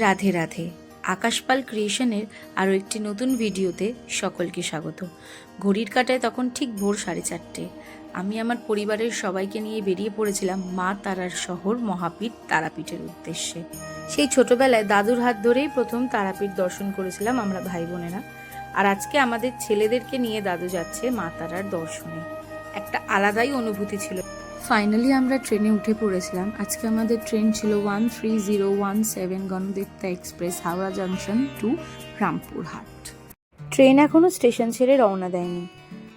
রাধে রাধে। আকাশপাল ক্রিয়েশনের আরও একটি নতুন ভিডিওতে সকলকে স্বাগত। ঘড়ির কাঁটায় তখন ঠিক ভোর 4:30। আমি আমার পরিবারের সবাইকে নিয়ে বেরিয়ে পড়েছিলাম মা তারার শহর মহাপীঠ তারাপীঠের উদ্দেশ্যে। সেই ছোটবেলায় দাদুর হাত ধরেই প্রথম তারাপীঠ দর্শন করেছিলাম আমরা ভাই বোনেরা। আর আজকে আমাদের ছেলেদেরকে নিয়ে দাদু যাচ্ছে মা তারার দর্শনে। একটা আলাদাই অনুভূতি ছিল। ফাইনালি আমরা ট্রেনে উঠে পড়েছিলাম। আজকে আমাদের ট্রেন ছিল 13017 Ganadevata express, Howrah junction to Rampurhat. Train এখনও স্টেশন ছেড়ে রওনা দেয়নি,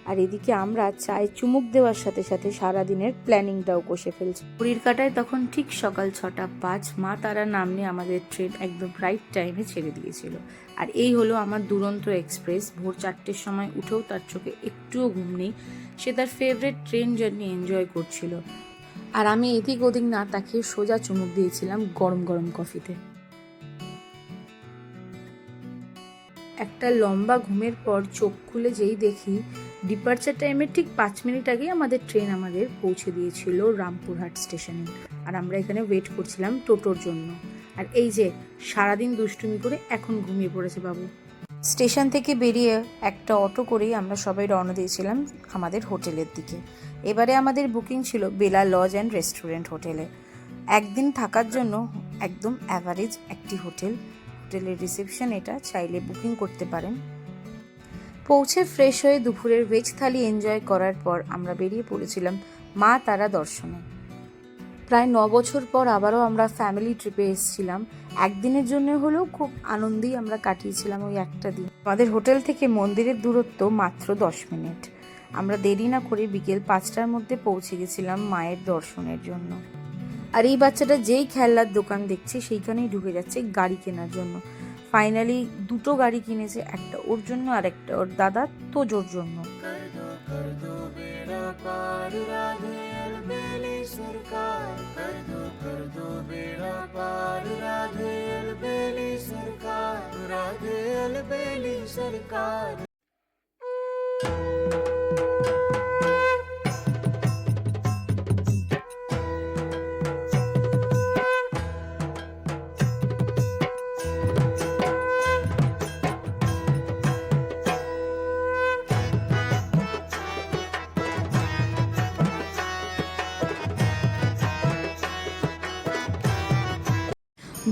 আর এদিকে আমরা চায়ে চুমুক দেওয়ার সাথে সাথে সারাদিনের প্ল্যানিংটাও কষে ফেলছি। ঘড়ির কাঁটায় তখন ঠিক সকাল 6:05। মা তারা নাম নিয়ে আমাদের ট্রেন একদম রাইট টাইমে ছেড়ে দিয়েছিল। আর এই হলো আমার দুরন্ত এক্সপ্রেস। ভোর 4টের সময় উঠেও তার চোখে একটুও ঘুম নেই। সে তার ফেভারিট ট্রেন জার্নি এনজয় করছিল, আর আমি এদিক ওদিক না তাকিয়ে সোজা চুমুক দিয়েছিলাম গরম গরম কফিতে। একটা লম্বা ঘুমের পর চোখ খুলে যেই দেখি ডিপার্চার টাইমের ঠিক 5 মিনিট আগেই আমাদের ট্রেন আমাদের পৌঁছে দিয়েছিল রামপুরহাট স্টেশনে। আর আমরা এখানে ওয়েট করছিলাম টোটোর জন্য। আর এই যে সারাদিন দুষ্টুমি করে এখন ঘুমিয়ে পড়েছে বাবু। স্টেশন থেকে বেরিয়ে একটা অটো করেই আমরা সবাই রওনা দিয়েছিলাম আমাদের হোটেলের দিকে। এবারে আমাদের বুকিং ছিল বেলা লজ অ্যান্ড রেস্টুরেন্ট হোটেলে। একদিন থাকার জন্য একদম অ্যাভারেজ একটি হোটেল। হোটেলের রিসেপশন এটা, চাইলে বুকিং করতে পারেন। পৌঁছে ফ্রেশ হয়ে দুপুরের ভেজ থালি এনজয় করার পর আমরা বেরিয়ে পড়েছিলাম মা তারা দর্শনে। প্রায় 9 বছর পর আবারও আমরা ফ্যামিলি ট্রিপে এসেছিলাম। একদিনের জন্য হলেও খুব আনন্দেই আমরা কাটিয়েছিলাম ওই একটা দিন। আমাদের হোটেল থেকে মন্দিরের দূরত্ব মাত্র 10 মিনিট। আমরা দেরি না করে বিকেল 5টার মধ্যে পৌঁছে গেছিলাম মায়ের দর্শনের জন্য। আর এই বাচ্চাটা যেই খেলনার দোকান দেখছে সেইখানেই ঢুকে যাচ্ছে গাড়ি কেনার জন্য। ফাইনালি দুটো গাড়ি কিনেছে, একটা ওর জন্য আর একটা ওর দাদা তোজোর জন্য।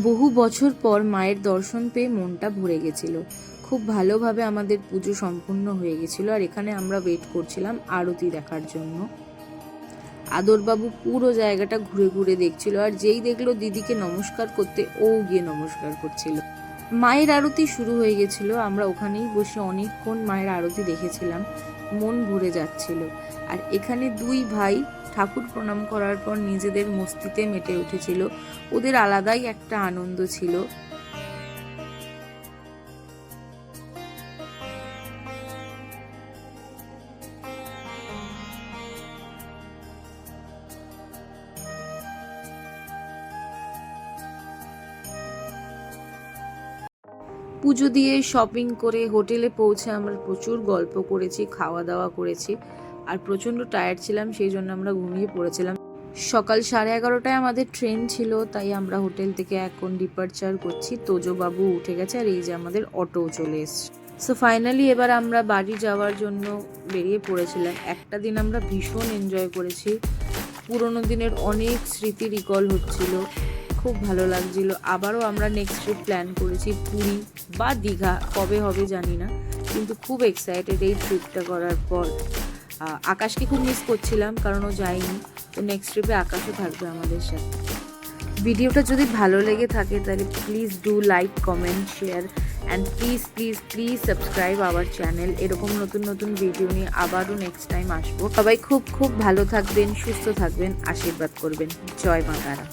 বহু বছর পর মায়ের দর্শন পেয়ে মনটা ভরে গেছিল। খুব ভালোভাবে আমাদের পুজো সম্পূর্ণ হয়ে গেছিল। আর এখানে আমরা ওয়েট করছিলাম আরতি দেখার জন্য। আদরবাবু পুরো জায়গাটা ঘুরে ঘুরে দেখছিল, আর যেই দেখলো দিদিকে নমস্কার করতে ও গিয়ে নমস্কার করছিল। মায়ের আরতি শুরু হয়ে গেছিল। আমরা ওখানেই বসে অনেকক্ষণ মায়ের আরতি দেখেছিলাম, মন ভরে যাচ্ছিল। আর এখানে দুই ভাই ঠাকুর প্রণাম করার পর নিজেদের মস্তিতে মেতে উঠেছিল। ওদের আলাদাই একটা আনন্দ ছিল। পুজো দিয়ে শপিং করে হোটেলে পৌঁছে আমরা প্রচুর গল্প করেছি, খাওয়া দাওয়া করেছি, আর প্রচণ্ড টায়ার্ড ছিলাম, সেই জন্য আমরা ঘুমিয়ে পড়েছিলাম। সকাল 11:30টায় আমাদের ট্রেন ছিল, তাই আমরা হোটেল থেকে এখন ডিপার্চার করছি। তোজো বাবু উঠে গেছে, আর এই যে আমাদের অটো চলে এসছে। সো ফাইনালি এবার আমরা বাড়ি যাওয়ার জন্য বেরিয়ে পড়েছিলাম। একটা দিন আমরা ভীষণ এনজয় করেছি। পুরোনো দিনের অনেক স্মৃতি রিকল হচ্ছিল, খুব ভালো লাগছিল। আবারও আমরা নেক্সট ট্রিপ প্ল্যান করেছি পুরী বা দীঘা, কবে হবে জানি না, কিন্তু খুব এক্সাইটেড এই ট্রিপটা করার পর। আকাশকে খুব মিস করছিলাম, কারণ ও যায়নি। তো নেক্সট ট্রিপে আকাশও থাকবে আমাদের সাথে। ভিডিওটা যদি ভালো লেগে থাকে তাহলে please do like, comment, share and please please please subscribe our channel. এরকম নতুন নতুন ভিডিও নিয়ে আবারও নেক্সট টাইম আসবো। সবাই খুব খুব ভালো থাকবেন, সুস্থ থাকবেন, আশীর্বাদ করবেন। জয় মা তারা।